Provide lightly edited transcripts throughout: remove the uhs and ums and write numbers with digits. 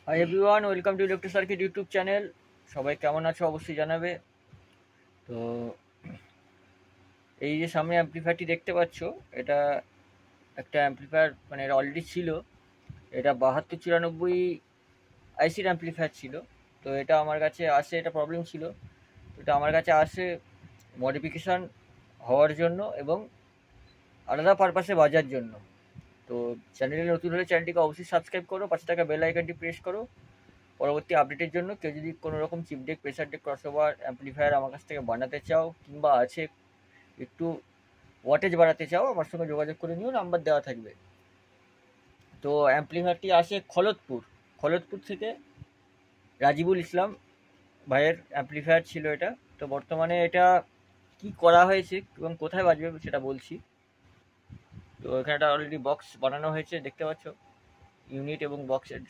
Hi everyone, welcome to electro circuit YouTube channel. সবাই কেমন আছো অবশ্যই জানাবে। তো এই যে সামনে অ্যাম্পলিফায়ারটি দেখতে পাচ্ছ, এটা একটা অ্যাম্পলিফায়ার, মানে এটা অলরেডি ছিল। এটা 7294 আইসির অ্যাম্পলিফায়ার ছিল। তো এটা আমার কাছে আসে, এটা প্রবলেম ছিল। এটা আমার কাছে আসে মডিফিকেশান হওয়ার জন্য এবং আলাদা পারপাসে বাজার জন্য। তো চ্যানেলে নতুন হলে চ্যানেলটিকে অবশ্যই সাবস্ক্রাইব করো, পাশে থাকা বেল আইকনটি প্রেস করো পরবর্তী আপডেটের জন্য। কেউ যদি কোনো রকম chip deck, pressure deck, crossover amplifier আমার কাছ থেকে বানাতে চাও, কিংবা আছে একটু ওয়াটেজ বাড়াতে চাও, আমার সঙ্গে যোগাযোগ করে নিও, নাম্বার দেওয়া থাকবে। তো অ্যাম্পলিফায়ারটি আসে খলতপুর থেকে রাজিবুল ইসলাম ভাইয়ের অ্যাম্পলিফায়ার ছিল এটা। তো বর্তমানে এটা কি করা হয়েছে এবং কোথায় বাজবে সেটা বলছি। তো এখানে একটা অলরেডি বক্স বানানো হয়েছে, দেখতে পাচ্ছ। ইউনিট এবং বক্সের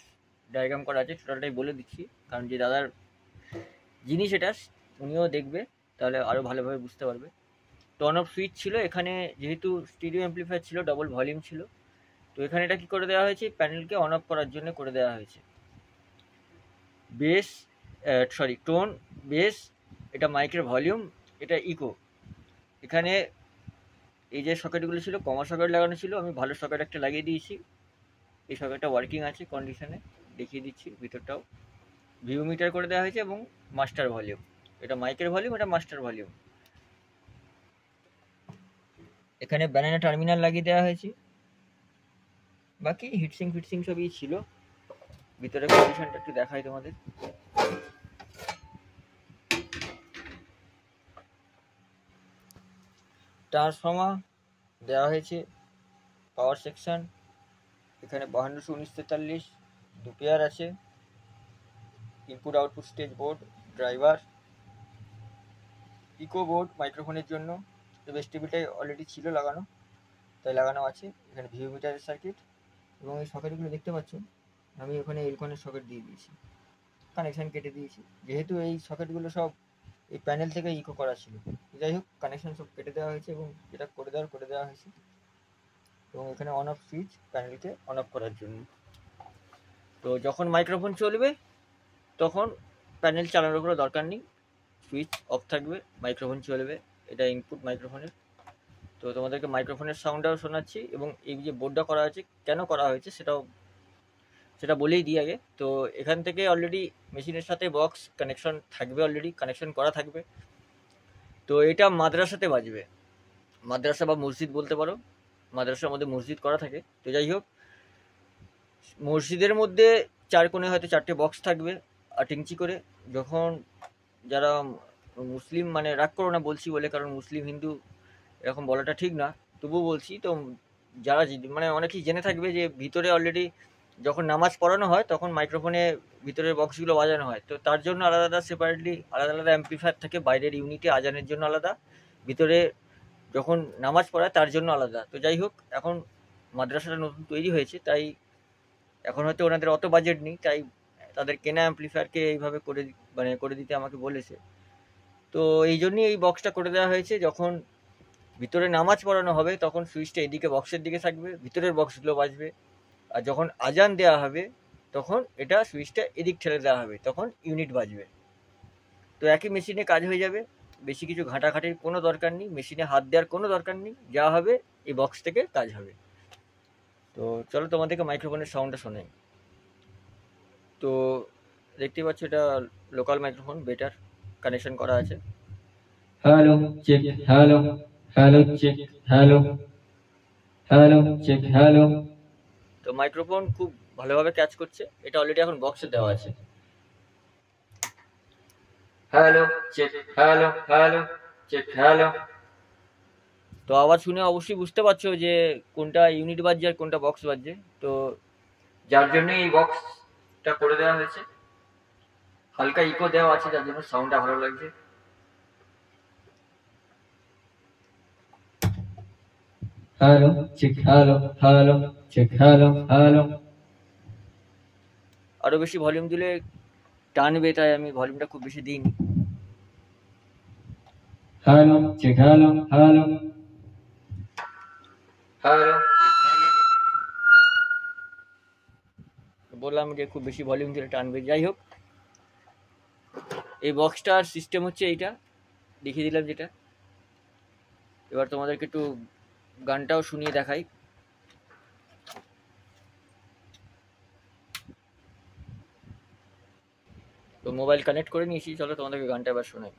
ডায়াগ্রাম করা আছে, টোটালটাই বলে দিচ্ছি, কারণ যে দাদার জিনিস এটা উনিও দেখবে, তাহলে আরও ভালোভাবে বুঝতে পারবে। তো অন অফ সুইচ ছিল এখানে, যেহেতু স্টিরিও অ্যাম্পলিফায়ার ছিল, ডবল ভলিউম ছিল। তো এখানে এটা কি করে দেওয়া হয়েছে, প্যানেলকে অন অফ করার জন্য করে দেওয়া হয়েছে। বেস, টোন, বেস, এটা মাইকের ভলিউম, এটা ইকো। এখানে এই যে সকেটগুলো ছিল, কমা সকেট লাগানো ছিল, আমি ভালো সকেট একটা লাগিয়ে দিয়েছি। এই সকেটটা ওয়ার্কিং আছে কন্ডিশনে, দেখিয়ে দিচ্ছি। ভিতরটাও ভিউ মিটার করে দেওয়া হয়েছে এবং মাস্টার ভলিউম, এটা মাইকের ভলিউম, এটা মাস্টার ভলিউম। এখানে ব্যানানা টার্মিনাল লাগিয়ে দেওয়া হয়েছে। বাকি হিটসিং ফিটসিং সবই ছিল। ভিতরে কন্ডিশনটা একটু দেখাই তোমাদের। ট্রান্সফর্মার দেওয়া হয়েছে, পাওয়ার সেকশন এখানে 521943 দু পেয়ার আছে। Input output stage board, driver, echo board মাইক্রোফোনের জন্য। বেস টিভিটাই অলরেডি ছিল লাগানো, তাই লাগানো আছে। এখানে ভিউ মিটারের সার্কিট এবং এই সকেটগুলো দেখতে পাচ্ছ, আমি ওখানে এলকনের সকেট দিয়ে দিয়েছি, কানেকশান কেটে দিয়েছি, যেহেতু এই সকেটগুলো সব এই প্যানেল থেকে ইকো করা ছিল। যাই হোক, কানেকশান সব কেটে দেওয়া হয়েছে এবং যেটা করে দেওয়া হয়েছে। এবং এখানে অন অফ সুইচ, প্যানেলকে অন অফ করার জন্য। তো যখন মাইক্রোফোন চলবে তখন প্যানেল চালানোর কোনো দরকার নেই, সুইচ অফ থাকবে, মাইক্রোফোন চলবে। এটা ইনপুট মাইক্রোফোনের। তো তোমাদেরকে মাইক্রোফোনের সাউন্ডটাও শোনাচ্ছি এবং এই যে বোর্ডটা করা হয়েছে, কেন করা হয়েছে সেটা বলেই দিই আগে। তো এখান থেকে অলরেডি মেশিনের সাথে বক্স কানেকশন থাকবে, অলরেডি কানেকশন করা থাকবে। তো এটা মাদ্রাসাতে বাজবে, মাদ্রাসা বা মসজিদ বলতে পারো, মাদ্রাসার মধ্যে মসজিদ করা থাকে। তো যাই হোক, মসজিদের মধ্যে চার কোণে হয়তো 4টে বক্স থাকবে 8 ইঞ্চি করে। যখন যারা মুসলিম, মানে রাগ করো না বলছি বলে, কারণ মুসলিম হিন্দু এরকম বলাটা ঠিক না, তবুও বলছি। তো যারা মানে অনেকেই জেনে থাকবে যে ভিতরে অলরেডি যখন নামাজ পড়ানো হয় তখন মাইক্রোফোনে ভিতরের বক্সগুলো বাজানো হয়। তো তার জন্য আলাদা আলাদা সেপারেটলি আলাদা আলাদা অ্যাম্পলিফায়ার থাকে, বাইরের ইউনিটে আজানের জন্য আলাদা, ভিতরে যখন নামাজ পড়ায় তার জন্য আলাদা। তো যাই হোক, এখন মাদ্রাসাটা নতুন তৈরি হয়েছে, তাই এখন হয়তো ওনাদের অত বাজেট নেই, তাই তাদের কেনা অ্যাম্পলিফায়ারকে এইভাবে করে দিতে আমাকে বলেছে। তো এই জন্যই এই বক্সটা করে দেওয়া হয়েছে। যখন ভিতরে নামাজ পড়ানো হবে তখন সুইচটা এদিকে বক্সের দিকে থাকবে, ভিতরের বক্সগুলো বাজবে। আর যখন আজান দেওয়া হবে তখন এটা সুইচটা এদিক ঠেলে দেওয়া হবে, তখন ইউনিট বাজবে। তো একই মেশিনে কাজ হয়ে যাবে, বেশি কিছু ঘাঁটাঘাঁটির কোনো দরকার নেই, মেশিনে হাত দেওয়ার কোনো দরকার নেই, যা হবে এই বক্স থেকে কাজ হবে। তো চলো তোমাদেরকে মাইক্রোফোনের সাউন্ডটা শোনাই। তো দেখতেই পাচ্ছ, এটা লোকাল মাইক্রোফোন, বেটার কানেকশন করা আছে। Hello check, hello hello check, hello hello check, hello. তো মাইক্রোফোন খুব ভালোভাবে ক্যাচ করছে, এটা অলরেডি এখন বক্সে দেওয়া আছে। Hello check, hello hello check, hello. তো আওয়াজ শুনে অবশ্যই বুঝতে পারছো যে কোনটা ইউনিট বাজছে আর কোনটা বক্স বাজছে। তো যার জন্য এই বক্সটা করে দেওয়া হয়েছে, হালকা ইকো দেওয়া আছে, যার জন্য সাউন্ডটা ভালো লাগছে। Hello check, hello hello check, hello hello. আরো বেশি ভলিউম দিলে টানবে, তাই আমি ভলিউমটা খুব বেশি দিইনি। Hello check, hello hello hello. বললাম যে খুব বেশি ভলিউম দিলে টানবে। যাই হোক, এই বক্সটার সিস্টেম হচ্ছে এইটা, দেখিয়ে দিলাম যেটা। এবার তোমাদেরকে একটু গানটাও শুনিয়ে দেখাই। তো মোবাইল কানেক্ট করে নিয়েছি, চলো তোমাদেরকে গানটা এবার শোনাই।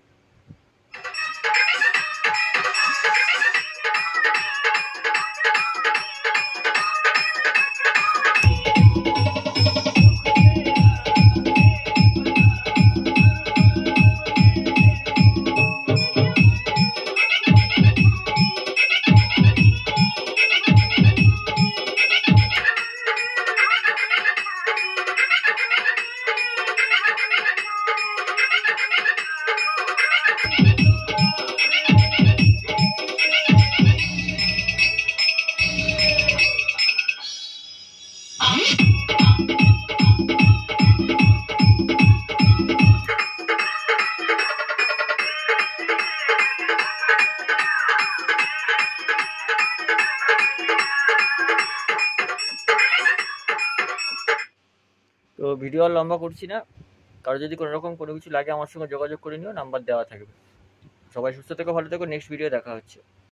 তো ভিডিও আর লম্বা করছি না, কারো যদি কোনো রকম কোনো কিছু লাগে আমার সঙ্গে যোগাযোগ করে নিও, নাম্বার দেওয়া থাকবে। সবাই সুস্থ থেকো, ভালো থেকো, নেক্সট ভিডিও দেখা হচ্ছে।